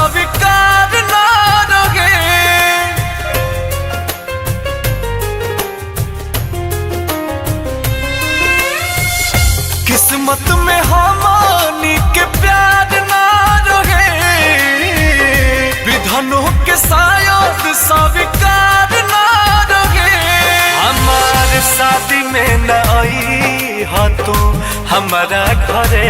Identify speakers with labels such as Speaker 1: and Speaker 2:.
Speaker 1: स्वीकार ना रहे। किस्मत में हमानी के प्यार ना रहे, विधनों के शायद स्वीकार ना रहे। हमारे शादी में न आई हा तू हमारा घरे,